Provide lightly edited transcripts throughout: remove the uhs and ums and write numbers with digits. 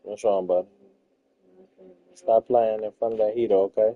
What's wrong, bud? Stop playing in front of that heater, okay?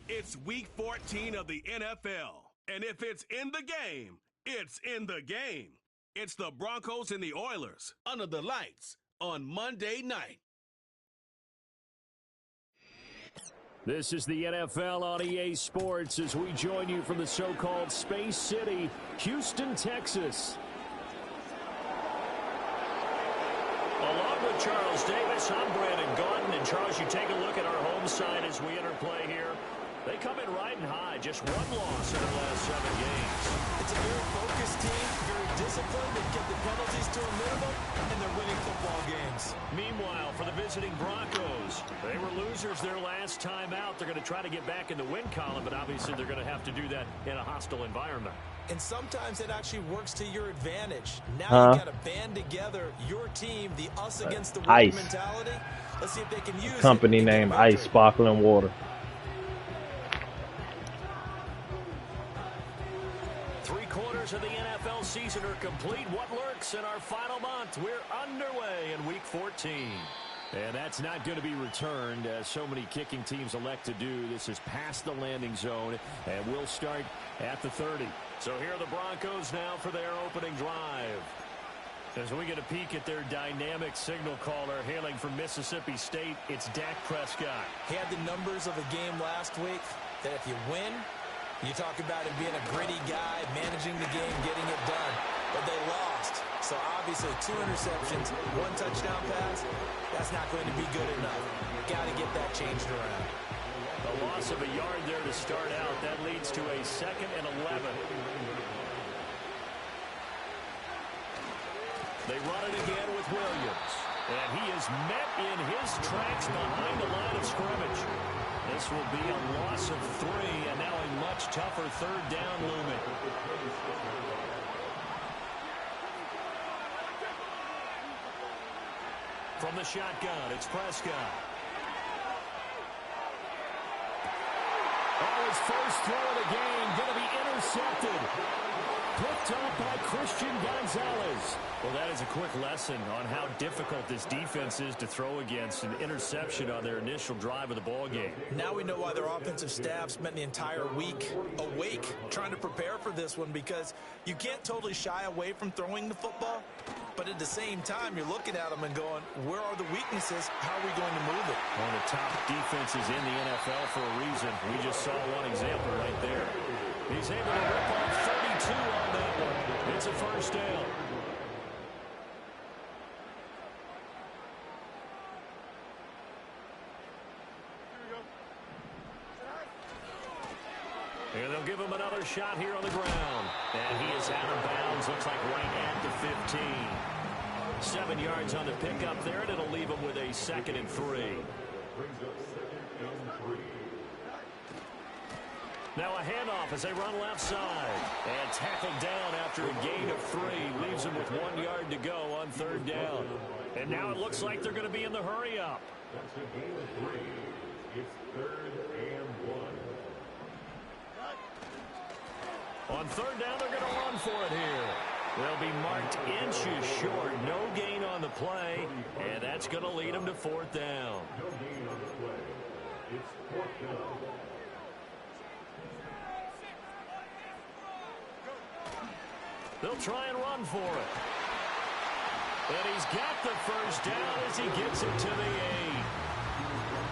It's week 14 of the NFL, and if it's in the game, it's in the game. It's the Broncos and the Oilers under the lights on Monday night. This is the NFL on EA Sports as we join you from the so-called Space City, Houston, Texas. Along with Charles Davis, I'm Brandon Gaudin. And Charles, you take a look at our home side as we interplay here. They come in riding high, just one loss in their last 7 games. It's a very focused team, very disciplined. They've kept the penalties to a minimum, and they're winning football games. Meanwhile, for the visiting Broncos, they were losers their last time out. They're going to try to get back in the win column, but obviously they're going to have to do that in a hostile environment. And sometimes it actually works to your advantage. Now you got to band together your team, the us against the world mentality. Let's see if they can use Company name Ice Sparkling Water. 3/4 of the NFL season are complete. What lurks in our final month? We're underway in Week 14. And that's not going to be returned, as so many kicking teams elect to do. This is past the landing zone, and we'll start at the 30. So here are the Broncos now for their opening drive. As we get a peek at their dynamic signal caller hailing from Mississippi State, it's Dak Prescott. He had the numbers of a game last week that if you win, you talk about him being a gritty guy, managing the game, getting it done. But they lost. So obviously 2 interceptions, 1 touchdown pass, that's not going to be good enough. Got to get that changed around. A loss of a yard there to start out. That leads to a 2nd and 11. They run it again with Williams. And he is met in his tracks behind the line of scrimmage. This will be a loss of 3, and now a much tougher 3rd down looming. From the shotgun, it's Prescott. Oh, his first throw of the game going to be intercepted. Picked up by Christian Gonzalez. Well, that is a quick lesson on how difficult this defense is to throw against. An interception on their initial drive of the ball game. Now we know why their offensive staff spent the entire week awake trying to prepare for this one, because you can't totally shy away from throwing the football, but at the same time you're looking at them and going, where are the weaknesses? How are we going to move it? One of the top defenses in the NFL for a reason. We just saw one example right there. He's able to rip off 32 on that one. It's a first down. And they'll give him another shot here on the ground. And he is out of bounds. Looks like right at the 15. 7 yards on the pickup there, and it'll leave him with a 2nd and 3. Now a handoff as they run left side. And tackled down after a gain of 3. Leaves him with 1 yard to go on 3rd down. And now it looks like they're going to be in the hurry-up. That's a gain of 3. It's 3rd and 1. On 3rd down, they're going to run for it here. They'll be marked inches short. No gain on the play, and that's going to lead them to 4th down. No gain on the play. It's 4th down. They'll try and run for it. And he's got the first down as he gets it to the 8.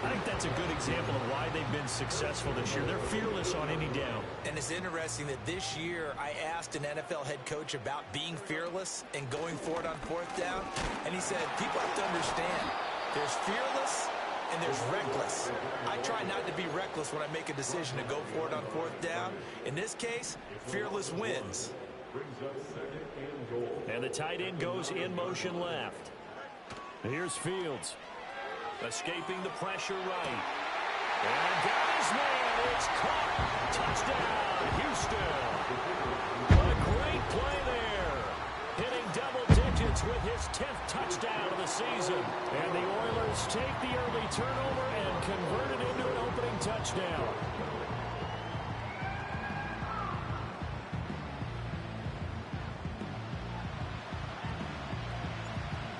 I think that's a good example of why they've been successful this year. They're fearless on any down. And it's interesting that this year I asked an NFL head coach about being fearless and going for it on 4th down. And he said, people have to understand, there's fearless and there's reckless. I try not to be reckless when I make a decision to go for it on 4th down. In this case, fearless wins. And the tight end goes in motion left. Here's Fields. Escaping the pressure right. And got his man. It's caught. Touchdown, Houston. A great play there. Hitting double digits with his 10th touchdown of the season. And the Oilers take the early turnover and convert it into an opening touchdown.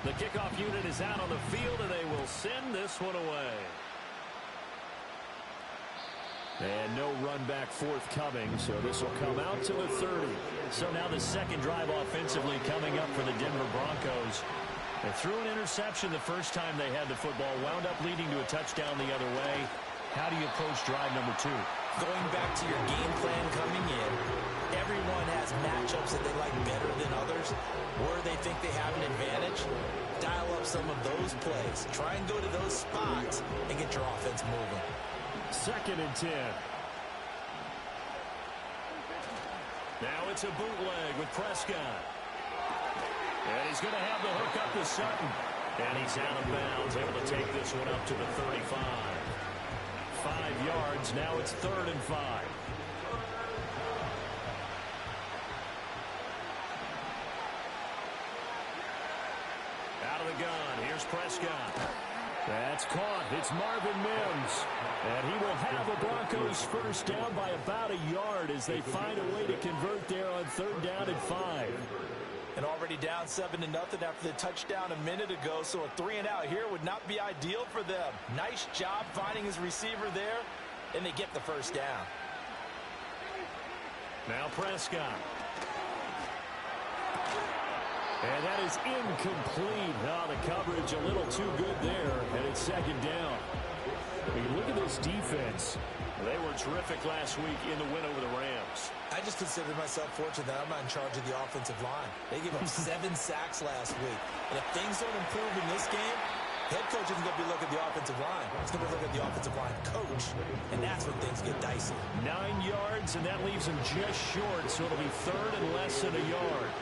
The kickoff unit is out on the field, and they will send this one away. And no run back forthcoming, so this will come out to the 30. So now the second drive offensively coming up for the Denver Broncos. They threw an interception the first time they had the football, wound up leading to a touchdown the other way. How do you approach drive number 2? Going back to your game plan coming in, everyone has matchups that they like better than others, where they think they have an advantage. Dial up some of those plays. Try and go to those spots and get your offense moving. 2nd and 10. Now it's a bootleg with Prescott. And he's going to have the hook up to Sutton. And he's out of bounds, able to take this one up to the 35. 5 yards, now it's 3rd and 5. Out of the gun, here's Prescott. That's caught. It's Marvin Mims. And he will have the Broncos first down by about a yard as they find a way to convert there on 3rd down and 5. And already down 7-0 after the touchdown a minute ago, so a 3-and-out here would not be ideal for them. Nice job finding his receiver there, and they get the first down. Now Prescott. And that is incomplete. Oh, the coverage a little too good there, and it's 2nd down. I mean, look at this defense. They were terrific last week in the win over the Rams. I just consider myself fortunate that I'm not in charge of the offensive line. They gave up 7 sacks last week. And if things don't improve in this game, head coach isn't going to be looking at the offensive line. He's going to look at the offensive line coach. And that's when things get dicey. 9 yards, and that leaves him just short, so it'll be 3rd and less than a yard.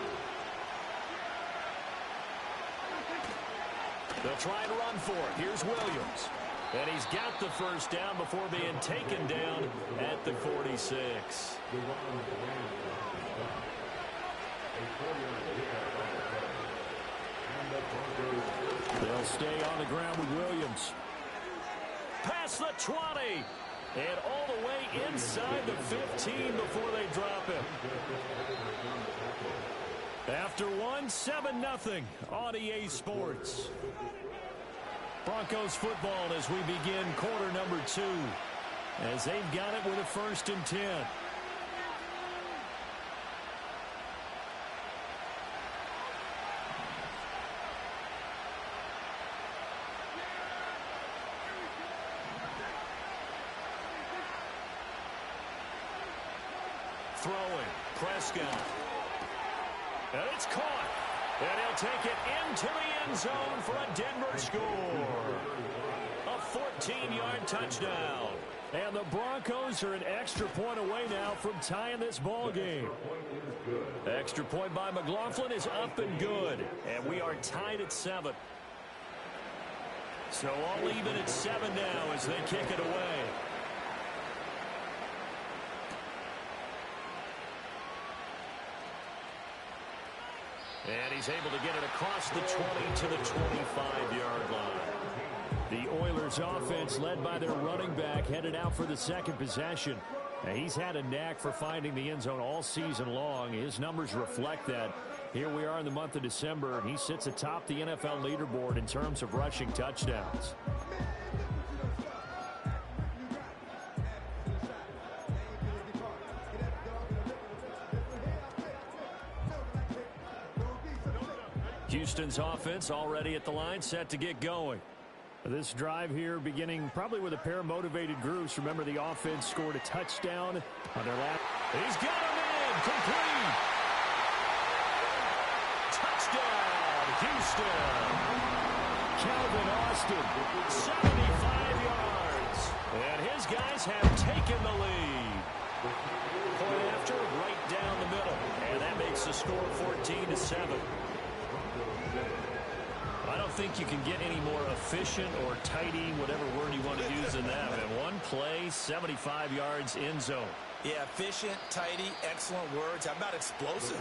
They'll try and run for it. Here's Williams. And he's got the first down before being taken down at the 46. They'll stay on the ground with Williams. Past the 20. And all the way inside the 15 before they drop him. After one, 7-0 on EA Sports. Broncos football as we begin quarter number 2. As they've got it with a 1st and 10. Throwing, Prescott. And it's caught. And he'll take it into the end zone for a Denver score. A 14-yard touchdown. And the Broncos are an extra point away now from tying this ball game. Extra point by McLaughlin is up and good. And we are tied at 7. So all even at 7 now as they kick it away. And he's able to get it across the 20 to the 25-yard line. The Oilers offense led by their running back headed out for the 2nd possession. Now, he's had a knack for finding the end zone all season long. His numbers reflect that. Here we are in the month of December, and he sits atop the NFL leaderboard in terms of rushing touchdowns. Houston's offense already at the line, set to get going. This drive here beginning probably with a pair of motivated groups. Remember, the offense scored a touchdown on their last. He's got him in, complete. Touchdown, Houston. Calvin Austin, 75 yards. And his guys have taken the lead. Point after, right down the middle. And that makes the score 14-7. I don't don't think you can get any more efficient or tidy, whatever word you want to use in that. And one play, 75 yards in zone. Yeah, efficient, tidy, excellent words. How about explosive?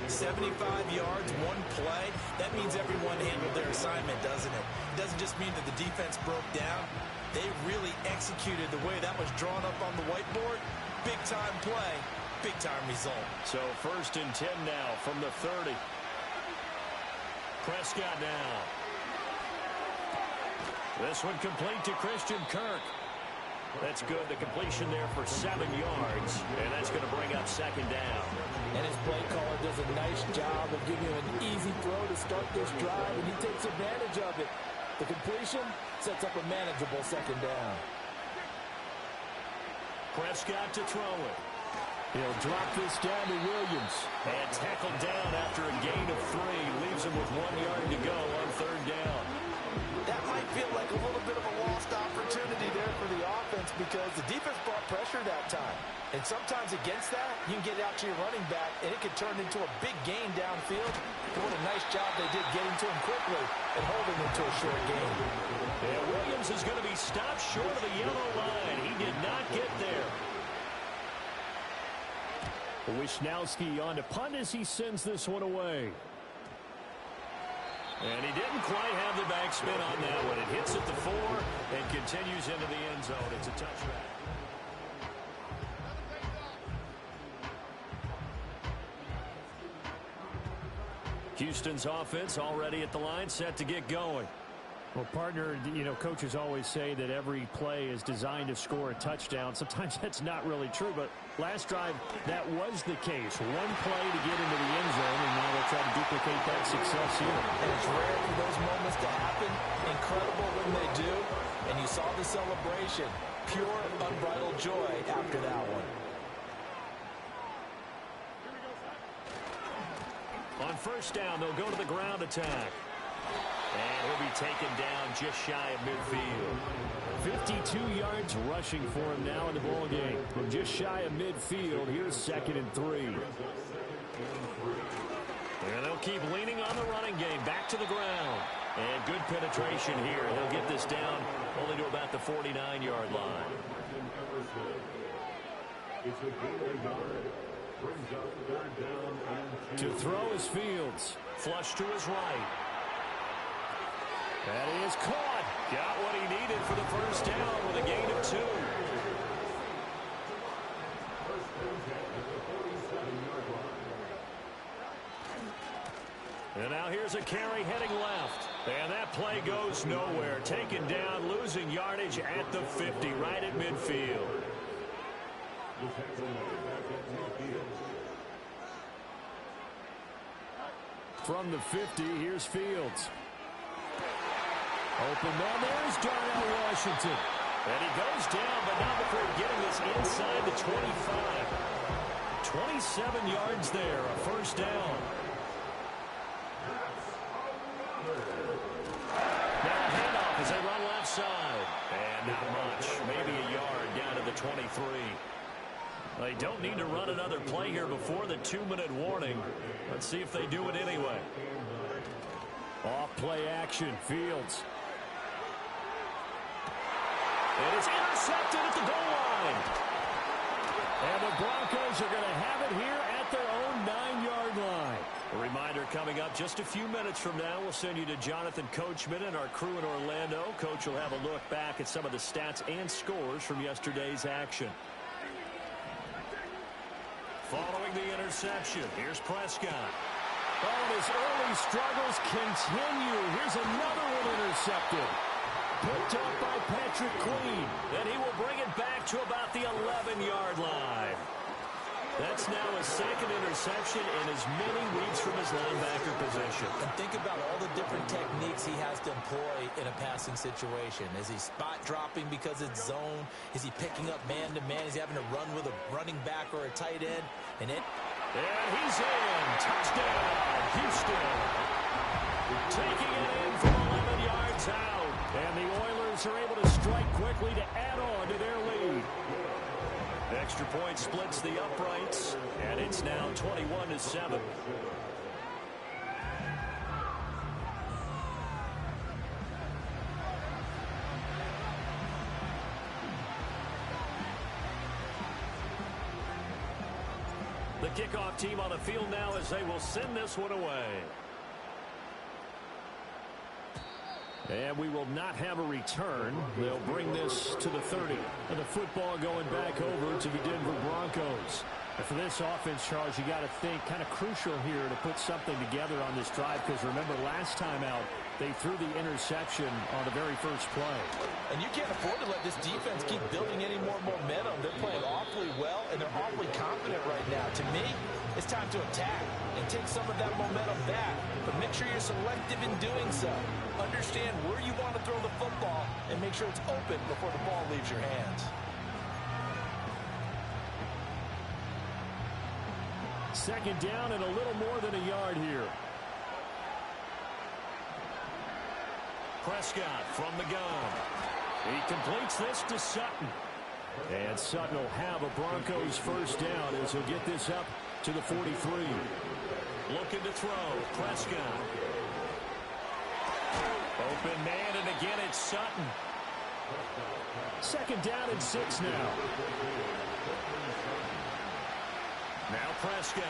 75 yards, one play. That means everyone handled their assignment, doesn't it? It doesn't just mean that the defense broke down. They really executed the way that was drawn up on the whiteboard. Big-time play, big-time result. So 1st and 10 now from the 30. Prescott now. This one complete to Christian Kirk. That's good. The completion there for 7 yards, and that's going to bring up 2nd down. And his play caller does a nice job of giving you an easy throw to start this drive, and he takes advantage of it. The completion sets up a manageable 2nd down. Prescott to throw it. He'll drop this down to Williams. And tackled down after a gain of 3. Leaves him with 1 yard to go on 3rd down. That might feel like a little bit of a lost opportunity there for the offense because the defense brought pressure that time. And sometimes against that, you can get out to your running back, and it could turn into a big gain downfield. But what a nice job they did getting to him quickly and holding him to a short gain. And Williams is going to be stopped short of the yellow line. He did not get there. Wisnowski on to punt as he sends this one away. And he didn't quite have the backspin on that one. It hits at the 4 and continues into the end zone. It's a touchback. Houston's offense already at the line, set to get going. Well, partner, you know, coaches always say that every play is designed to score a touchdown. Sometimes that's not really true, but last drive, that was the case. One play to get into the end zone, and now they'll try to duplicate that success here. And it's rare for those moments to happen. Incredible when they do. And you saw the celebration. Pure, unbridled joy after that one. On 1st down, they'll go to the ground attack. And he'll be taken down just shy of midfield. 52 yards rushing for him now in the ball game. From just shy of midfield, here's 2nd and 3. And they'll keep leaning on the running game. Back to the ground. And good penetration here. They'll get this down only to about the 49-yard line. To throw is Fields. Flush to his right. And he is caught. Got what he needed for the 1st down with a gain of 2. And now here's a carry heading left. And that play goes nowhere. Taken down, losing yardage at the 50, right at midfield. From the 50, here's Fields. Open man, there's Darnell Washington. And he goes down, but not before getting this inside the 25. 27 yards there, a 1st down. Now a handoff as they run left side. And not much, maybe a yard down to the 23. They don't need to run another play here before the 2-minute warning. Let's see if they do it anyway. Off play action, Fields. It is intercepted at the goal line. And the Broncos are going to have it here at their own 9-yard line. A reminder coming up just a few minutes from now. We'll send you to Jonathan Coachman and our crew in Orlando. Coach will have a look back at some of the stats and scores from yesterday's action. Following the interception, here's Prescott. Oh, his early struggles continue. Here's another one intercepted. Picked up by Patrick Queen. And he will bring it back to about the 11-yard line. That's now his 2nd interception in as many weeks from his linebacker position. And think about all the different techniques he has to employ in a passing situation. Is he spot dropping because it's zone? Is he picking up man-to-man? Is he having to run with a running back or a tight end? And he's in. Touchdown, Houston. Taking it in from 11 yards out. And the Oilers are able to strike quickly to add on to their lead. Extra point splits the uprights, and it's now 21-7. kickoff team on the field now as they will send this one away. And we will not have a return. They'll bring this to the 30. And the football going back over to the Denver Broncos. And for this offense, Charles, you got to think kind of crucial here to put something together on this drive, because remember last time out they threw the interception on the very first play. And you can't afford to let this defense keep building any more momentum. They're playing awfully well, and they're awfully confident right now. To me, it's time to attack and take some of that momentum back. But make sure you're selective in doing so. Understand where you want to throw the football and make sure it's open before the ball leaves your hands. Second down and a little more than a yard here. Prescott from the gun. He completes this to Sutton. And Sutton will have a Broncos first down as he'll get this up to the 43. Looking to throw. Prescott. Open man, and again it's Sutton. Second down and 6 now. Now Prescott.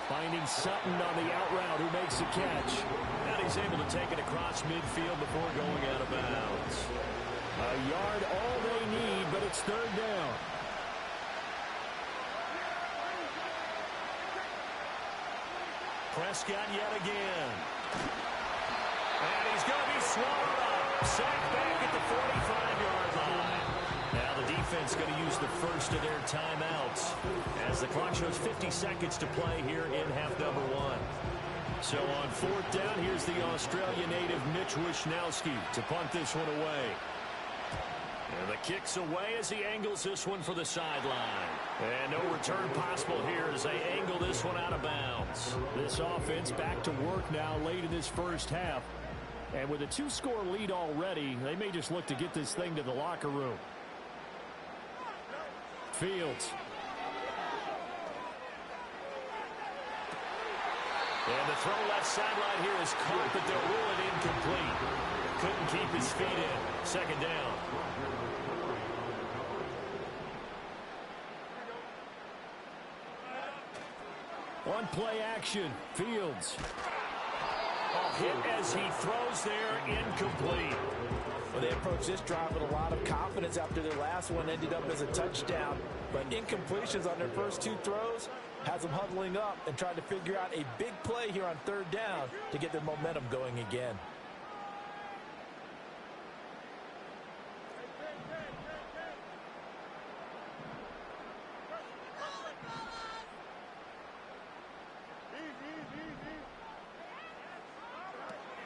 Finding Sutton on the out route, who makes the catch. And he's able to take it across midfield before going out of bounds. A yard all they need, but it's third down. Prescott yet again. And he's going to be swallowed up. Sacked back at the 45-yard line. Now the defense going to use the first of their timeouts as the clock shows 50 seconds to play here in half number 1. So on fourth down, here's the Australian native Mitch Wishnowsky to punt this one away. And the kick's away as he angles this one for the sideline. And no return possible here as they angle this one out of bounds. This offense back to work now late in this first half. And with a 2-score lead already, they may just look to get this thing to the locker room. Fields. And the throw left sideline here is caught, but they'll rule it incomplete. Couldn't keep his feet in. Second down. On play action, Fields. Hit as he throws there, incomplete. Well, they approached this drive with a lot of confidence after their last one ended up as a touchdown. But incompletions on their first 2 throws has them huddling up and trying to figure out a big play here on third down to get their momentum going again.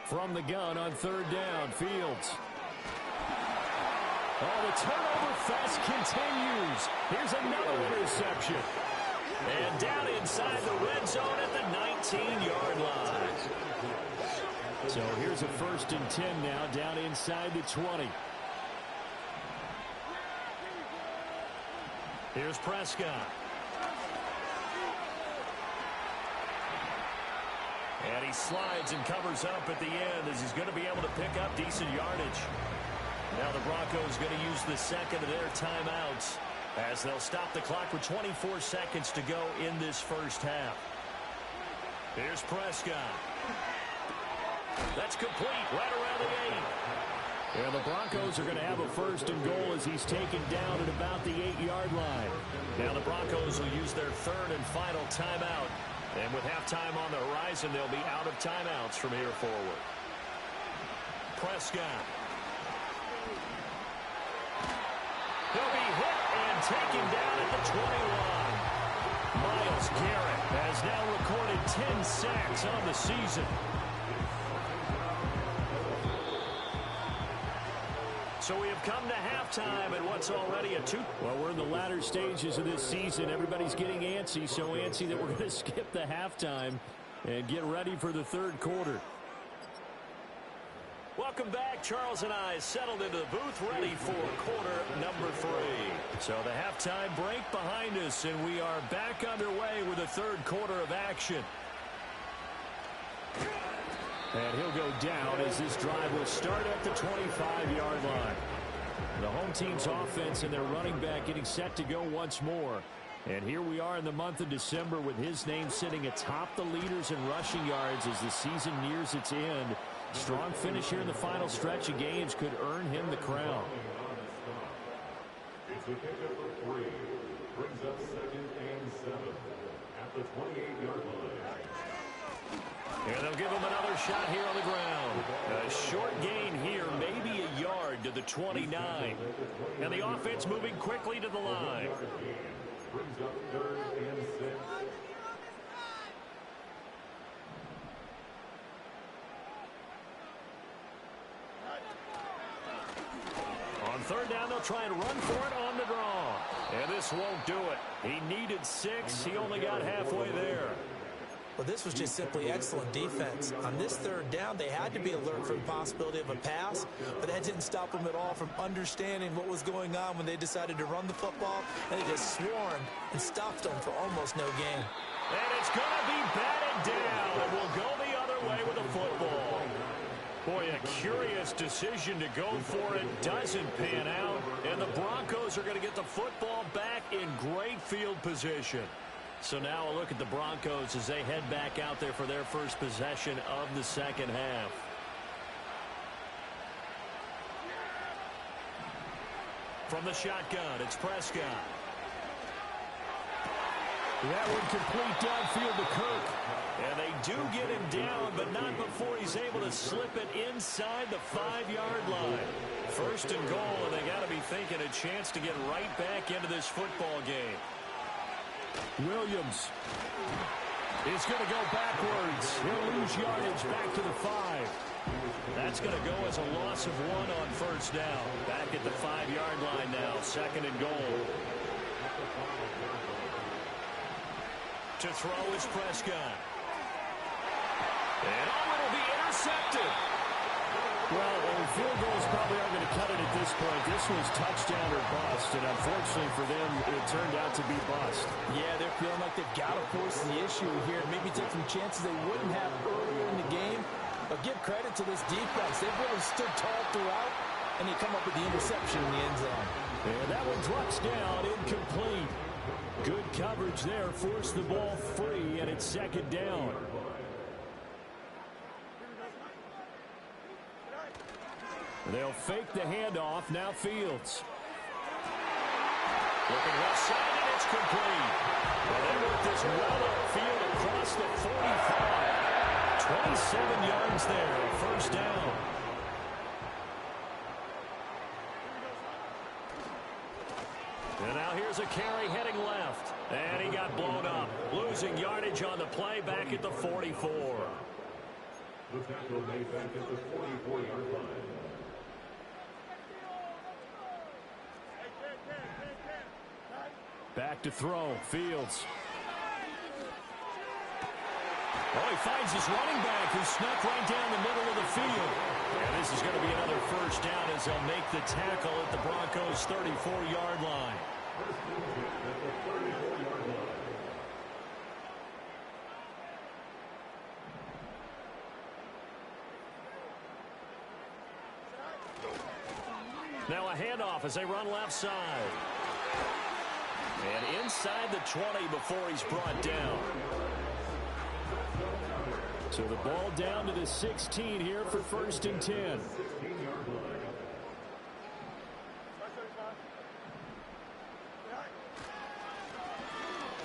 From the gun on third down, Fields. Oh, the turnover fest continues. Here's another interception. And down inside the red zone at the 19-yard line. So here's a 1st and 10 now, down inside the 20. Here's Prescott. And he slides and covers up at the end as he's going to be able to pick up decent yardage. Now the Broncos going to use the second of their timeouts as they'll stop the clock with 24 seconds to go in this first half. Here's Prescott. That's complete right around the 8. And the Broncos are going to have a 1st and goal as he's taken down at about the 8-yard line. Now the Broncos will use their 3rd and final timeout. And with halftime on the horizon, they'll be out of timeouts from here forward. Prescott. He'll be hit and taken down at the 21. Myles Garrett has now recorded 10 sacks on the season. So we have come to halftime and what's already a 2. Well, we're in the latter stages of this season. Everybody's getting antsy, so antsy that we're going to skip the halftime and get ready for the third quarter. Welcome back. Charles and I settled into the booth ready for quarter number 3. So the halftime break behind us, and we are back underway with the third quarter of action. And he'll go down as this drive will start at the 25-yard line. The home team's offense and their running back getting set to go once more. And here we are in the month of December with his name sitting atop the leaders in rushing yards as the season nears its end. Strong finish here in the final stretch of games could earn him the crown. It's a pickup of 3. Brings up 2nd and 7 at the 28-yard line. And they'll give him another shot here on the ground. A short gain here, maybe a yard to the 29. And the offense moving quickly to the line. Brings up 3rd and 6. On 3rd down, they'll try and run for it on the draw. And this won't do it. He needed 6. He only got halfway there. Well, this was just simply excellent defense. On this 3rd down, they had to be alert for the possibility of a pass, but that didn't stop them at all from understanding what was going on when they decided to run the football, and they just swarmed and stuffed them for almost no gain. And it's going to be batted down, and we'll go the other way with the football. Boy, a curious decision to go for it. Doesn't pan out, and the Broncos are going to get the football back in great field position. So now a look at the Broncos as they head back out there for their first possession of the second half. From the shotgun, it's Prescott. That one complete downfield to Kirk. And they do get him down, but not before he's able to slip it inside the 5-yard line. 1st and goal, and they got to be thinking a chance to get right back into this football game. Williams is going to go backwards. He'll lose yardage back to the 5. That's going to go as a loss of 1 on 1st down. Back at the 5-yard line now, 2nd and goal. To throw is Prescott. And it'll be intercepted. Well, field goals probably aren't going to cut it at this point. This was touchdown or bust, and unfortunately for them, it turned out to be bust. Yeah, they're feeling like they've got to force the issue here. Maybe take some chances they wouldn't have earlier in the game. But give credit to this defense. They've really stood tall throughout, and they come up with the interception in the end zone. And that one drops down, incomplete. Good coverage there, forced the ball free, and it's 2nd down. They'll fake the handoff. Now Fields. Looking left side, and it's complete. Well, they work this well upfield across the 45. 27 yards there, 1st down. And now here's a carry heading left. And he got blown up. Losing yardage on the play back at the 44. The tackle made back at the 44-yard line. Back to throw. Fields. Oh, he finds his running back who snuck right down the middle of the field. And this is going to be another 1st down as they'll make the tackle at the Broncos' 34-yard line. Now a handoff as they run left side. And inside the 20 before he's brought down. So the ball down to the 16 here for 1st and 10.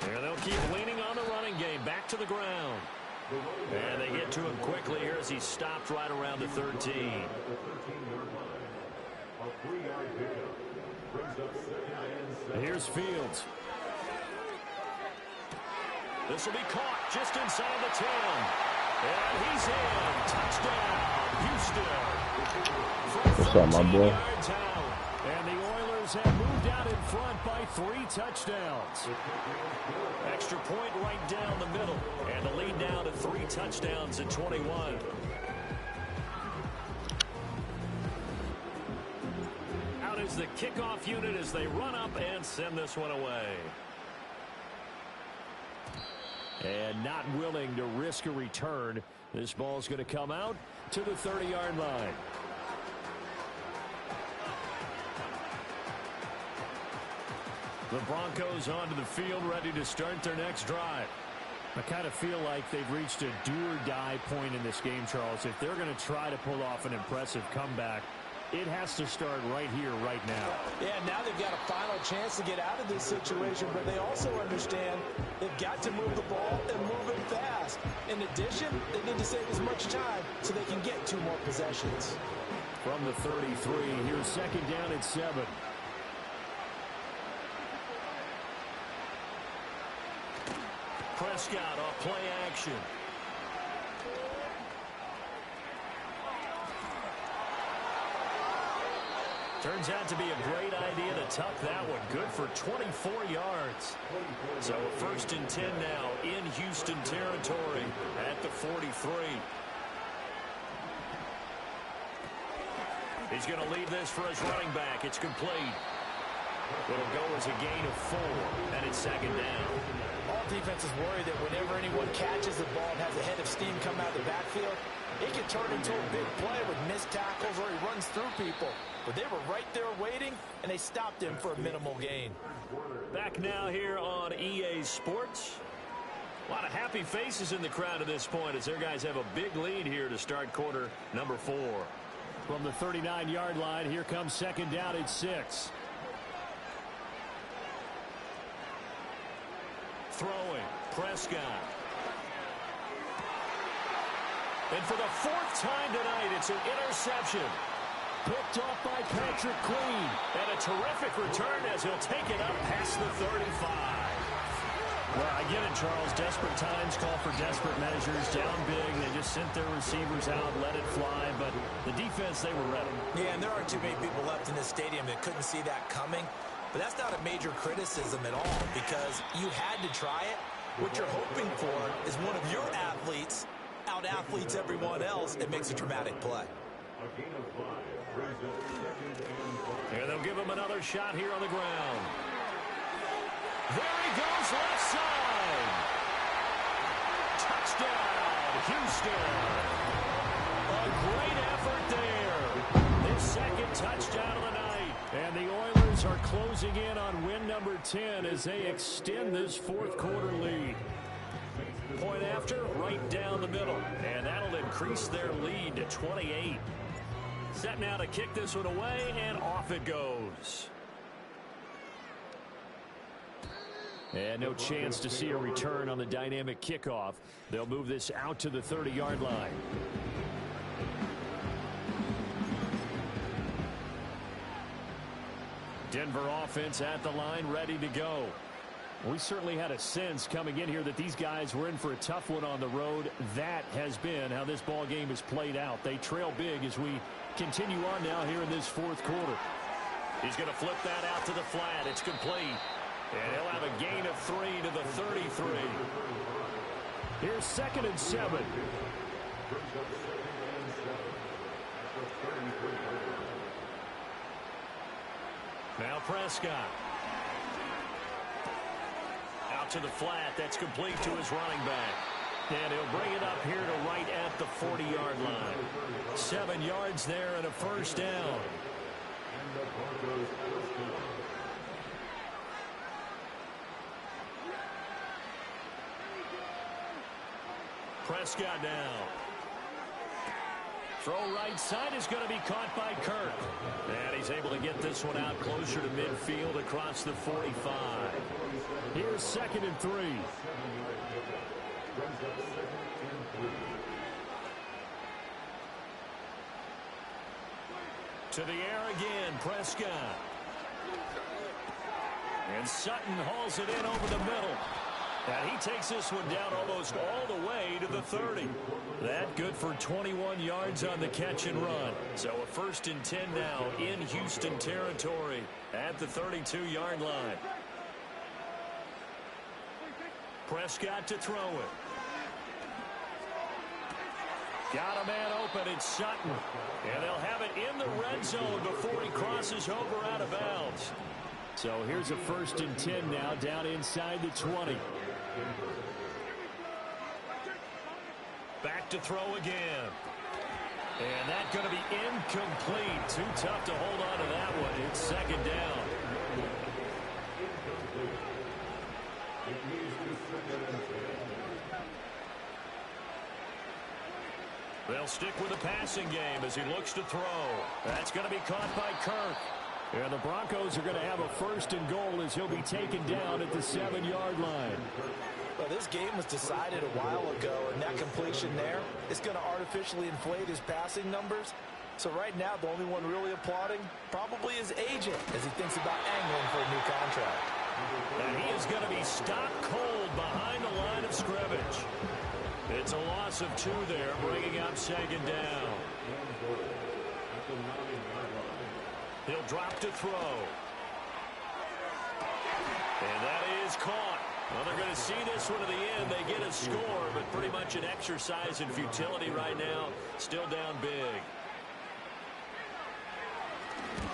And they'll keep leaning on the running game. Back to the ground. And they get to him quickly here as he stopped right around the 13. Here's Fields. This will be caught just inside the 10. And he's in. Touchdown, Houston. What's up, my boy? Yards out. And the Oilers have moved out in front by 3 touchdowns. Extra point right down the middle. And the lead now to 3 touchdowns at 21. Out is the kickoff unit as they run up and send this one away. And not willing to risk a return. This ball's going to come out to the 30-yard line. The Broncos onto the field, ready to start their next drive. I kind of feel like they've reached a do-or-die point in this game, Charles. If they're going to try to pull off an impressive comeback, it has to start right here, right now. Yeah, now they've got a final chance to get out of this situation, but they also understand they've got to move the ball and move it fast. In addition, they need to save as much time so they can get 2 more possessions. From the 33, here's second down at 7. Prescott off play action. Turns out to be a great idea to tuck that one. Good for 24 yards. So a first and 10 now in Houston territory at the 43. He's going to leave this for his running back. It's complete. It'll go as a gain of 4, and it's second down. All defenses worry that whenever anyone catches the ball and has a head of steam come out of the backfield, it can turn into a big play with missed tackles or he runs through people. But they were right there waiting, and they stopped him for a minimal gain. Back now here on EA Sports. A lot of happy faces in the crowd at this point as their guys have a big lead here to start quarter number 4. From the 39-yard line, here comes second down at 6. Throwing, Prescott. And for the 4th time tonight, it's an interception. Picked off by Patrick Queen. And a terrific return as he'll take it up past the 35. Well, I get it, Charles. Desperate times call for desperate measures. Down big, they just sent their receivers out, let it fly. But the defense, they were ready. Yeah, and there aren't too many people left in this stadium that couldn't see that coming. But that's not a major criticism at all because you had to try it. What you're hoping for is one of your athletes out-athletes everyone else and makes a dramatic play. And they'll give him another shot here on the ground. There he goes, left side. Touchdown, Houston. A great effort there. His second touchdown of the night. And the Oilers are closing in on win number 10 as they extend this 4th quarter lead. Point after, right down the middle. And that'll increase their lead to 28. Set now to kick this one away, and off it goes. And no chance to see a return on the dynamic kickoff. They'll move this out to the 30-yard line. Denver offense at the line, ready to go. We certainly had a sense coming in here that these guys were in for a tough one on the road. That has been how this ball game has played out. They trail big as we continue on now here in this 4th quarter. He's going to flip that out to the flat. It's complete. And he'll have a gain of 3 to the 33. Here's second and 7. Now Prescott. Out to the flat. That's complete to his running back. And he'll bring it up here to right at the 40-yard line. 7 yards there and a first down. Prescott now. Throw right side is going to be caught by Kirk. And he's able to get this one out closer to midfield across the 45. Here's second and 3. To the air again, Prescott. And Sutton hauls it in over the middle. And he takes this one down almost all the way to the 30. That good for 21 yards on the catch and run. So a first and 10 now in Houston territory at the 32-yard line. Prescott to throw it. Got a man open, it's Sutton. And they'll have it in the red zone before he crosses over out of bounds. So here's a first and 10 now down inside the 20. Back to throw again. And that's going to be incomplete. Too tough to hold on to that one. It's second down. It moves to 2nd and 10. They'll stick with the passing game as he looks to throw. That's going to be caught by Kirk. And the Broncos are going to have a 1st and goal as he'll be taken down at the 7-yard line. Well, this game was decided a while ago, and that completion there is going to artificially inflate his passing numbers. So right now, the only one really applauding probably his agent as he thinks about angling for a new contract. And he is going to be stopped cold behind the line of scrimmage. It's a loss of 2 there, bringing up 2nd down. He'll drop to throw. And that is caught. Well, they're going to see this one to the end. They get a score, but pretty much an exercise in futility right now. Still down big.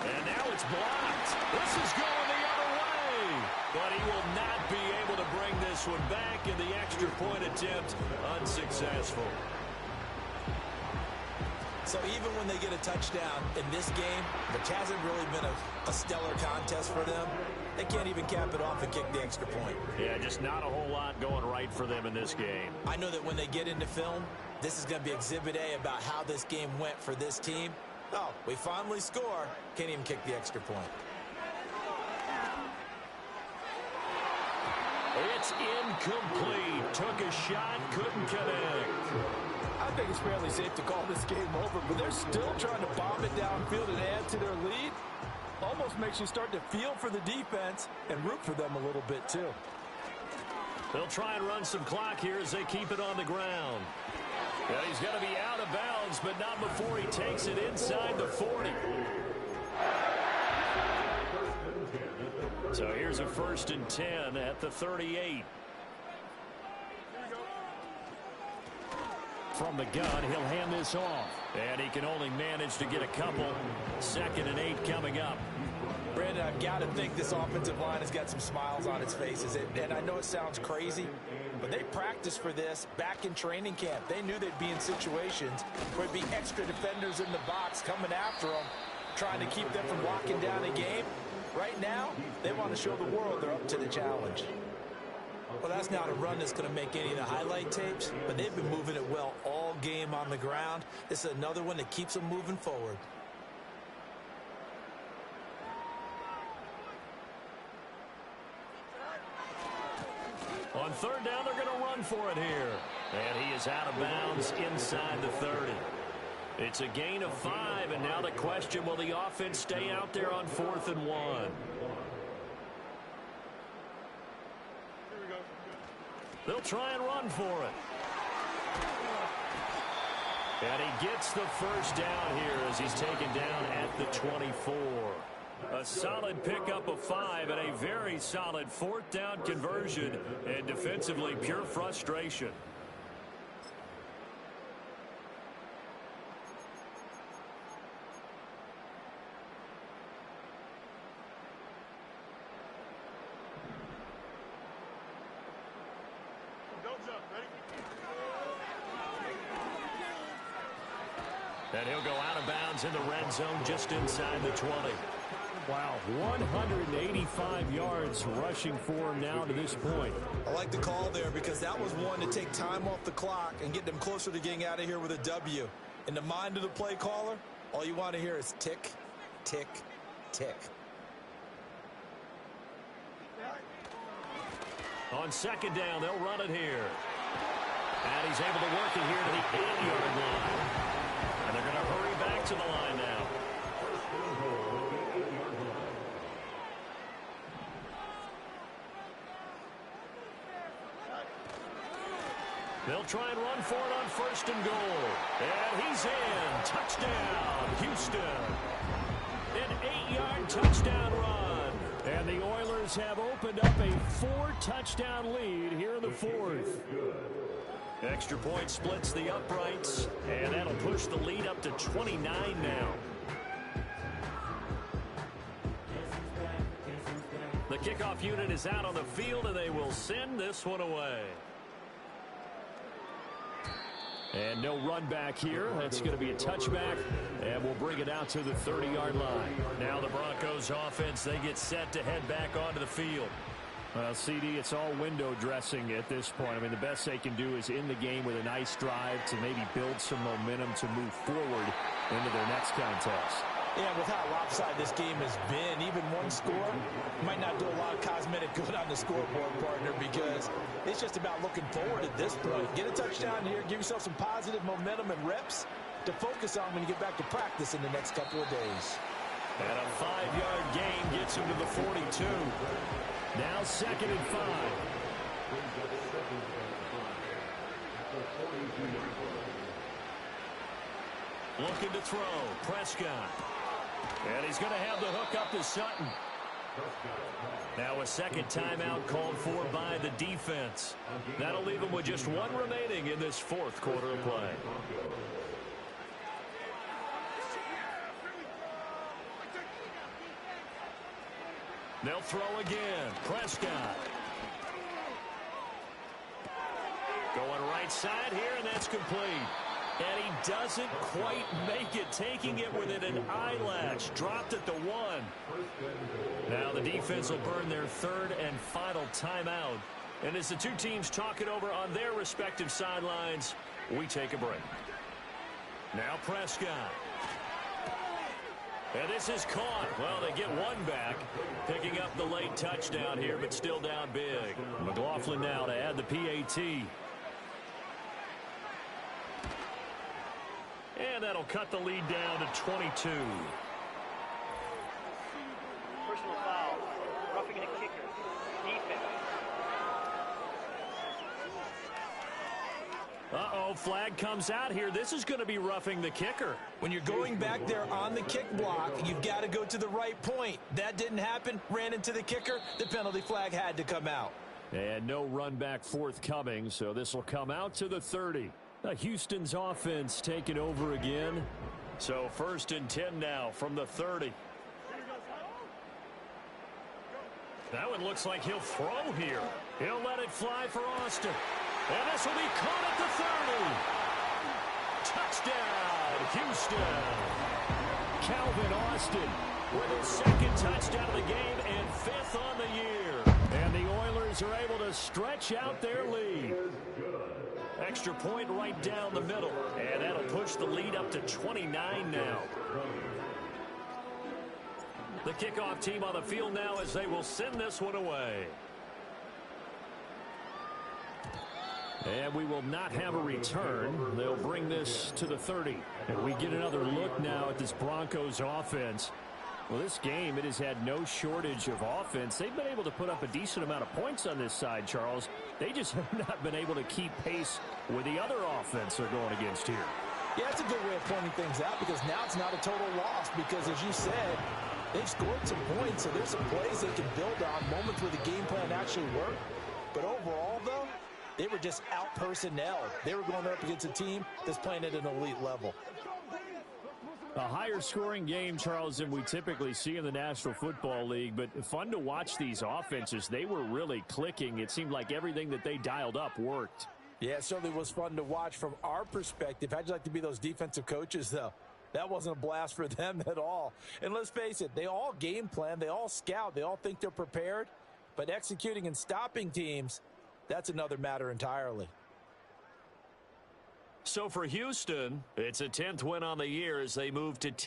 And now it's blocked. This is going the other way. But he will not be able to bring this one back, and the extra point attempt unsuccessful. So even when they get a touchdown in this game, which hasn't really been a stellar contest for them, they can't even cap it off and kick the extra point. Yeah, just not a whole lot going right for them in this game. I know that when they get into film, this is going to be Exhibit A about how this game went for this team. Oh, we finally score. Can't even kick the extra point. It's incomplete. Took a shot, couldn't connect. I think it's fairly safe to call this game over, but they're still trying to bomb it downfield and add to their lead. Almost makes you start to feel for the defense and root for them a little bit, too. They'll try and run some clock here as they keep it on the ground. And he's going to be out of bounds, but not before he takes it inside the 40. So here's a 1st and 10 at the 38. From the gun, he'll hand this off. And he can only manage to get a couple. 2nd and 8 coming up. Brandon, I've got to think this offensive line has got some smiles on its faces. And I know it sounds crazy, but they practiced for this back in training camp. They knew they'd be in situations where there'd be extra defenders in the box coming after them, trying to keep them from locking down a game. Right now, they want to show the world they're up to the challenge. Well, that's not a run that's going to make any of the highlight tapes, but they've been moving it well all game on the ground. This is another one that keeps them moving forward. On 3rd down, they're going to run for it here. And he is out of bounds inside the 30. It's a gain of 5, and now the question, will the offense stay out there on 4th and 1? They'll try and run for it. And he gets the 1st down here as he's taken down at the 24. A solid pickup of 5 and a very solid 4th down conversion, and defensively pure frustration. And he'll go out of bounds in the red zone just inside the 20. Wow, 185 yards rushing for him now to this point. I like the call there because that was one to take time off the clock and get them closer to getting out of here with a W. In the mind of the play caller, all you want to hear is tick, tick, tick. On 2nd down, they'll run it here. And he's able to work it here to the 8-yard line. And they're going to hurry back to the line now. They'll try and run for it on 1st and goal. And he's in. Touchdown, Houston. An 8-yard touchdown run. And the Oilers have opened up a 4-touchdown lead here in the 4th. Extra point splits the uprights, and that'll push the lead up to 29 now. The kickoff unit is out on the field, and they will send this one away. And no run back here. That's going to be a touchback, and we'll bring it out to the 30-yard line. Now the Broncos offense, they get set to head back onto the field. Well, CD, it's all window dressing at this point. I mean, the best they can do is in the game with a nice drive to maybe build some momentum to move forward into their next contest. Yeah, with how lopsided this game has been, even one score might not do a lot of cosmetic good on the scoreboard, partner, because it's just about looking forward at this point. Get a touchdown here, give yourself some positive momentum and reps to focus on when you get back to practice in the next couple of days. And a 5-yard gain gets him to the 42. Now 2nd and 5. Looking to throw. Prescott. And he's going to have the hook up to Sutton. Now a second timeout called for by the defense. That'll leave him with just one remaining in this fourth quarter of play. They'll throw again. Prescott. Going right side here, and that's complete. And he doesn't quite make it, taking it within an eyelash. Dropped at the 1. Now the defense will burn their third and final timeout. And as the two teams talk it over on their respective sidelines, we take a break. Now Prescott. And this is caught. Well, they get one back, picking up the late touchdown here, but still down big. McLaughlin now to add the PAT. And that'll cut the lead down to 22. Personal foul. Roughing a kicker. Defense. Uh-oh, flag comes out here. This is going to be roughing the kicker. When you're going back there on the kick block, you've got to go to the right point. That didn't happen. Ran into the kicker. The penalty flag had to come out. And no run back forthcoming, so this will come out to the 30. Houston's offense taking over again. So 1st and 10 now from the 30. That one looks like he'll throw here. He'll let it fly for Austin. And this will be caught at the 30. Touchdown, Houston. Calvin Austin With his 2nd touchdown of the game and 5th on the year. And the Oilers are able to stretch out their lead. Extra point right down the middle. And that'll push the lead up to 29 now. The kickoff team on the field now as they will send this one away. And we will not have a return. They'll bring this to the 30. And we get another look now at this Broncos offense. Well, this game, it has had no shortage of offense. They've been able to put up a decent amount of points on this side, Charles. They just have not been able to keep pace with the other offense they're going against here. Yeah, that's a good way of pointing things out, because now it's not a total loss, because as you said, they've scored some points, so there's some plays they can build on, moments where the game plan actually worked. But overall, though, they were just out-personnelled. They were going up against a team that's playing at an elite level. A higher scoring game, Charles, than we typically see in the National Football League, but fun to watch these offenses. They were really clicking. It seemed like everything that they dialed up worked. Yeah, it certainly was fun to watch from our perspective. How'd you like to be those defensive coaches, though? That wasn't a blast for them at all. And let's face it, they all game plan, they all scout, they all think they're prepared, but executing and stopping teams, that's another matter entirely. So for Houston, it's a 10th win on the year as they move to